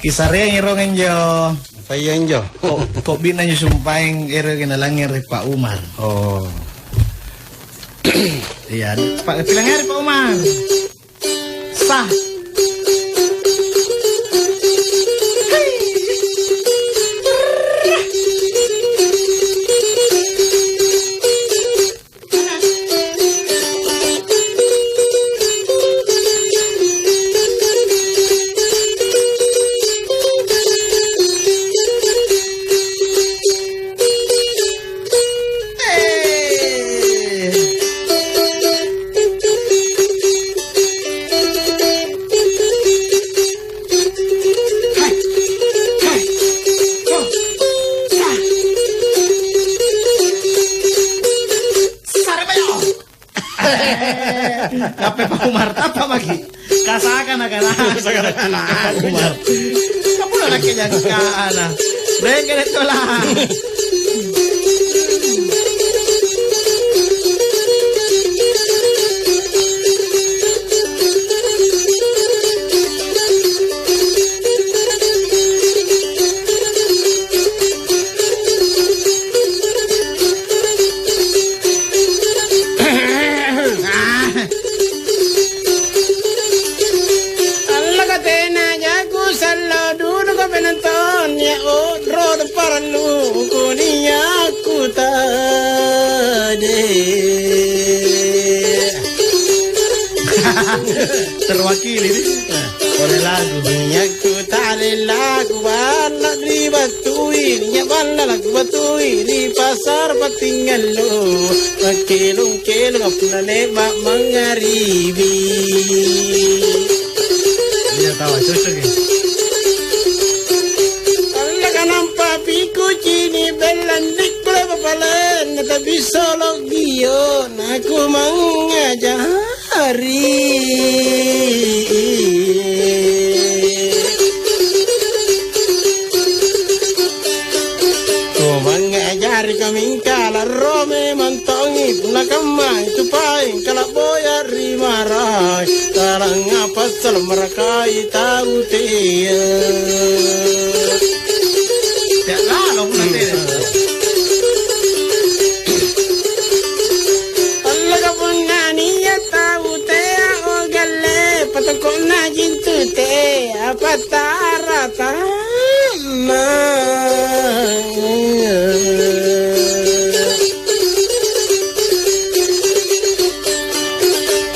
Kisarya ng irong enjo. Payan jo. Kok bina nyo sumpahin ere kinalangin rin Pak Umar. Oh. Iya, pilang hari Pak Umar. Sah. Kape Pak Umar apa lagi? Kasakan anak-anak. Pak Umar. Kamu lah laki yang kaana. Mereka itu lah. Penontonnya roda para luku ni aku tadi. Terwakili ni oleh lagu. Aku tadi lagu bala di batui, nya bala lagu batui di pasar patinggal lo. Makilung-kilung apna leba mengaribi. Dia tahu cocok ni. Kini belandik berapa palan tapi solo gion aku mengajari ku mengajari kami kala rome mantongi punakamai tupai kala boya rimarai tarang apa salam merakai tahu tia. Ya lah, lo pun nanti. Allah kapun nani ya tahu teh oh galle patakon na jintu teh apa tarata na.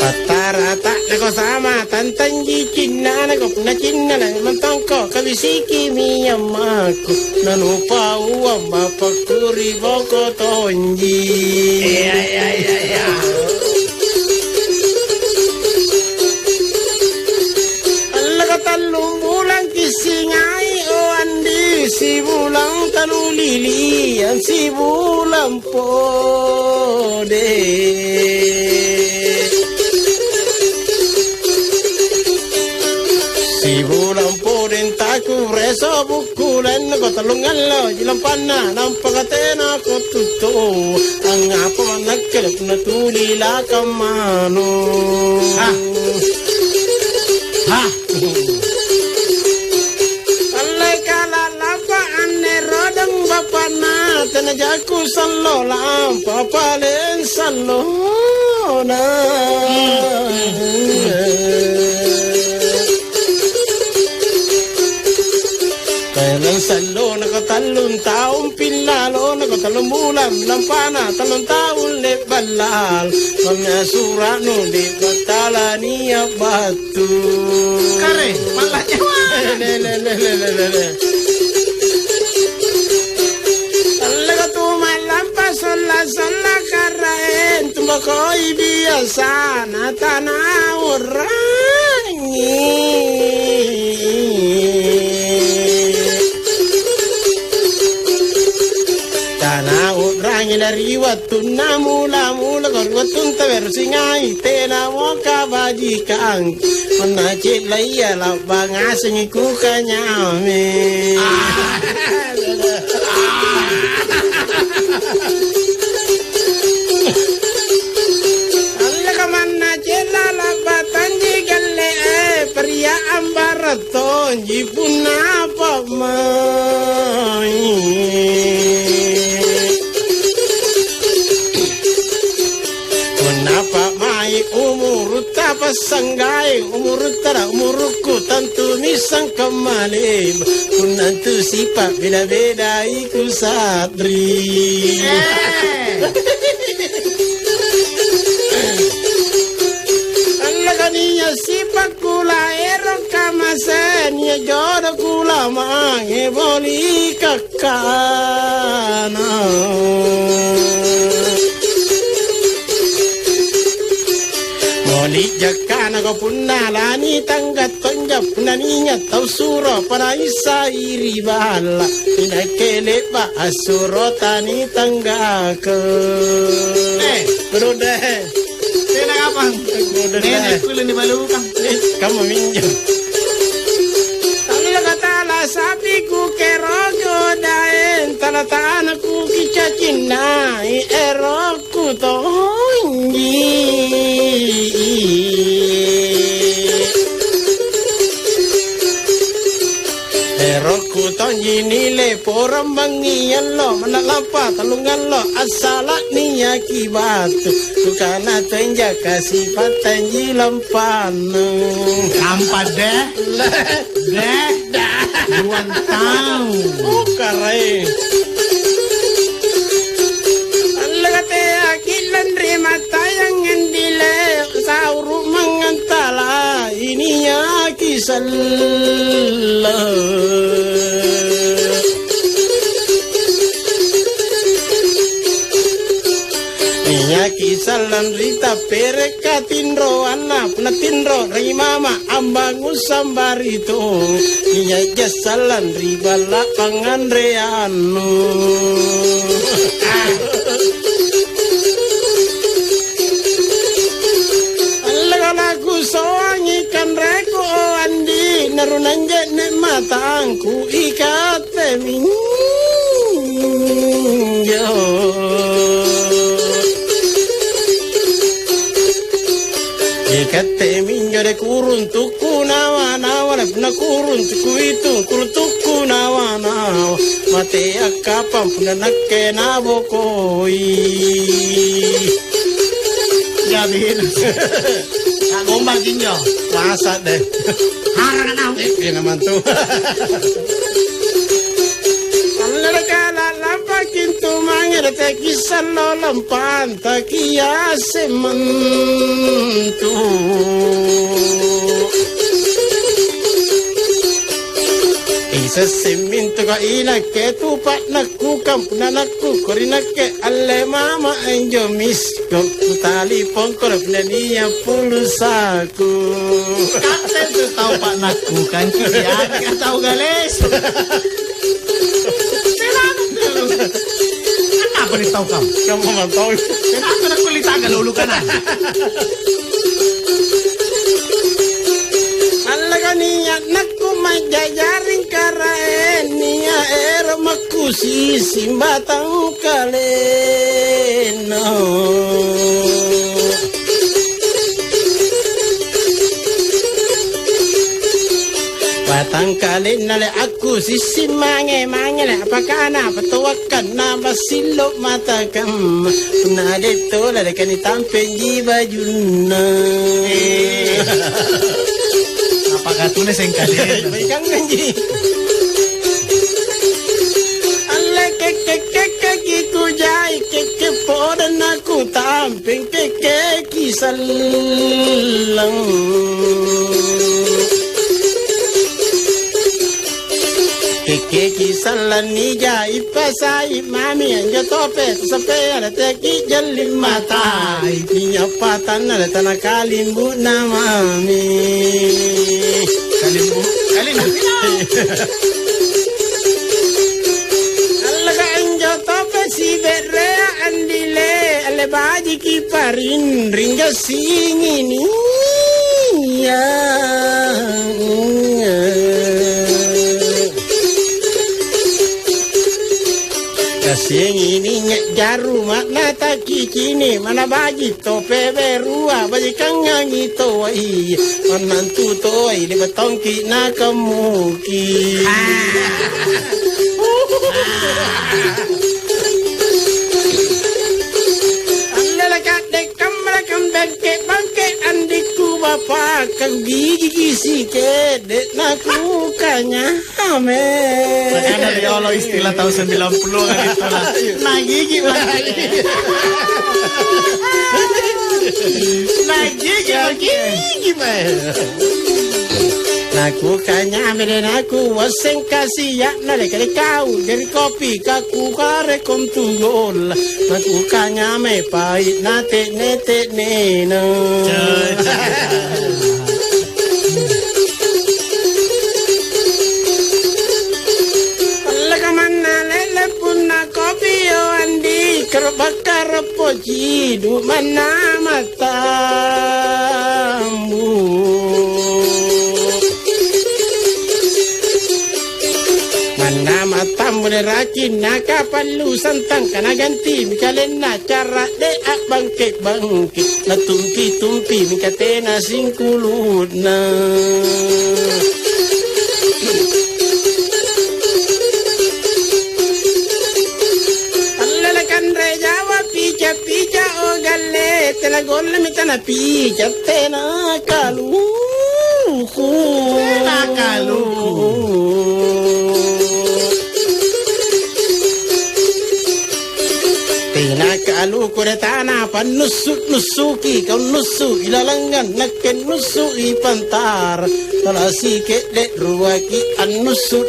Patarata nako sama tantan jikinna nako na kinna na mantongko kabisiki miyamaku nanu pau bapak kuri boko tonji. Ya. Allah katalung bulan kisingai oh andi si bulan tanu lilian si bulan pode. Si bulan poden taku reso bukulen ko talungan lo jilampana nampakatena ko tuto ang apa manakkelap na tulila kamano Ha. Allah kala lapa anne rodang bapana tenajaku sallola papalen sallona. Kailan salo nakatalon taong pinlalo nakatalong bulan lampana talong taon lebalal mga surano di batala niya batu Kare, malahnya. Talaga tumalampas sola karain tumakoy biasa na Tanawurangi dari watun na mula-mula korwatun tawersingai tena mo kabajikang manacit laya labang asing iku kanyami. Allah kamanna cela labatan jigalle pria ambaraton jipuna Kenapa mai umur tapa sanggai umur tara umurku tentu misang kembali kunantu sifat beda-beda iku sadri. Niya sifat kula erok kamasen ya jodoh kula mange boli kakana. Boli jakana ko punalani tanggat tonjap naninya tau suro para isa iribala inakele ba asuro tani tanggake. Berudah. Sila kapang. Nenek kulo ni balukang. Kamu minjam. Tala katala sapi ku kerogo daen tala tanah ku kicacina eroku tongi. Eroku tongi nile poram bangian lo manalapa talungan lo asala niya kibatu tukana tenja kasih patanji lampanu Lampat deh. Buan tahu. Karai Alagate akilan rima tayang endile sauru mangantala ini ya kisah. Niya kisalan rita pereka tinro anak na tinro ri mama ambang usambarito niya jasalan ribala pangandreano. Alagalaku soang ikan reko andi narunanje ne matangku ikate minyo. Ikate minyo de kurun tuku nawa na kurun tuku itu kurun tuku nawa mate akapam punanakke nabokoi. Jabir. Gombal kinyo. Masa deh. Harang na. Naman to. Kintu mangir te kisan lo lampan takia sementu. Isa semintu ka ina ke tupak nakku kampuna nakku korina ke alle mama enjo misko tali pongkor pnenia pulsaku. Kapten tu tahu pak nakku kan kian kan tahu gales. Kenapa nih tahu kamu? Kamu mau tahu? Kenapa nak kulit agak lulu kanan? Alaga niya nakku majajaring karaen niya ero makusi simbatang kaleno. Batang kalin nale aku sisi mange le apakah na patuakan na basilo matakam nade to la kan tampen jiba junna. Apakah tulis yang kalin? Baikang ganji. Alle ke ku jai ke podan aku tampen ke kisalang. Keke kisalan nija ipasai mami anja tope sampai ada teki jalim mata ikinya patan ada tanah kalimbu na mami Kalimbu alaga anja tope si berea andile ale baji kiparin ringga singini ya. Kasih ini jaru makna tak kini mana bagi to peberua bagi kangang itu ai menantu to ai di betongki na kemuki. Anda kat kamera bangke andiku bapak kang gigi sikit dek naku kanya ame. Makanya dia Allah istilah tahun 90 kan itu lah. Nah gigi naku kanya ame naku waseng kasih ya nale kali kau dari kopi kaku kare kontugol naku kanya ame pahit nate nete neno. Bakar poji du mana matamu mana matamu lelaki nak palu santang kana ganti mikalena cara de bangkit na tumpi mikatena singkuludna. Pija o galle te la golle mi tana pija te na kalu tina kalu kuretana nusuki kau nusu ilalangan naken nusu ipantar talasi ke de ruaki an nusu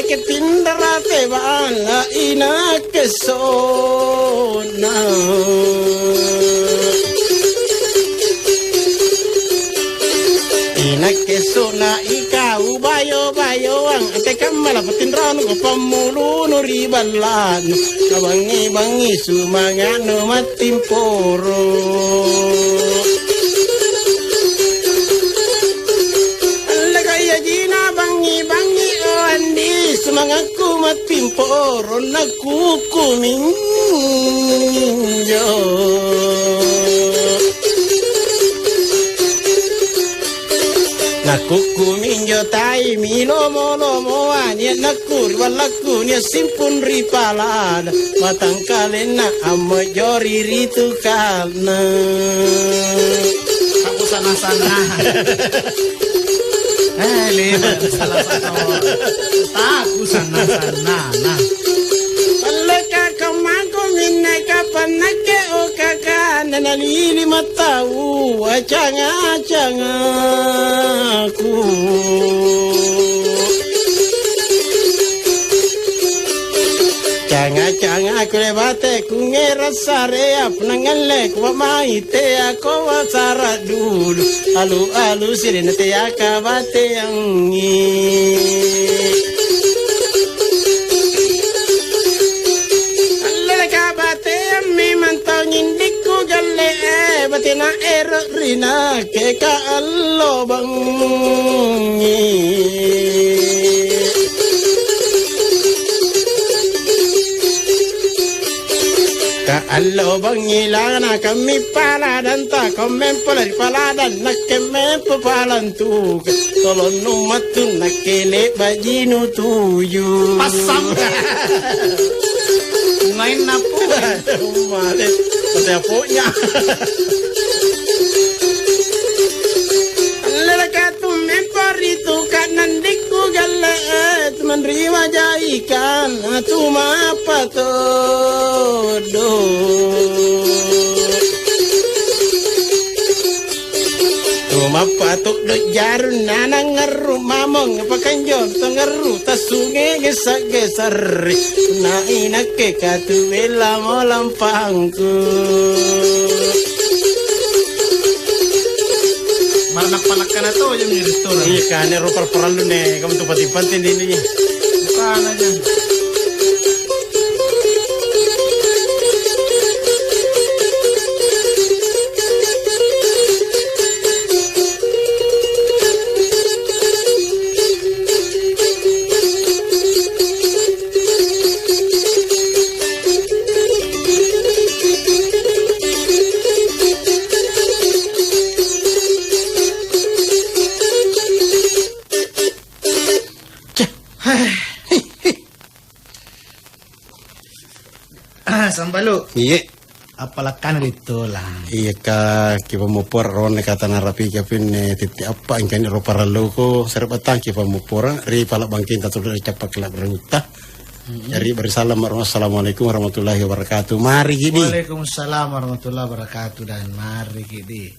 que tindra te van a ina que sona ina que sona ika ubayo ang te kamala patindra no pamulu no ribalan bangi sumangano matimporo. Semangatku matimporo naku kuminjo naku kuminjo tai milomo anya naku riwalaku nya simpun ripalan matang kalena amajori ritu kalna aku sana lihat salah satu aku sana nah Alaka kamago minna kapanake o kaka nanalili matau acanga ku canga ku lebate ku ngerasare apnangale ku maite aku wasara dulu alu sirene te akabate angi alle kabate ammi mantau nyindiku galle batina rina ke ka allo bangi allo bangilana kami paladan ta komen paladan nakeme palantu tolong numatun nakele bajinu tuju pasang main napu male ada punya lelakatu memparitu kanan diku galle menerima jaikan tu apa todo mapatok do jarun nanang ngaru mamong pakanjon tangaru tasunge gesar na inake katu bela molampangku Marnak-panakkan itu aja di restoran. Iya kan, ini rupal perlu nih, kamu tuh pati-pati ini. Bukan aja. Sambalo. Iya. Apalakan dito lang. Iya ka kipa mo por ron kata narapi kapin titi apa ingkani ro para loko serbatang kipa mo por ri pala bangkin tatul capak la bermuta. Jadi bersalam assalamualaikum warahmatullahi wabarakatuh. Mari gini. Waalaikumsalam warahmatullahi wabarakatuh dan mari gini.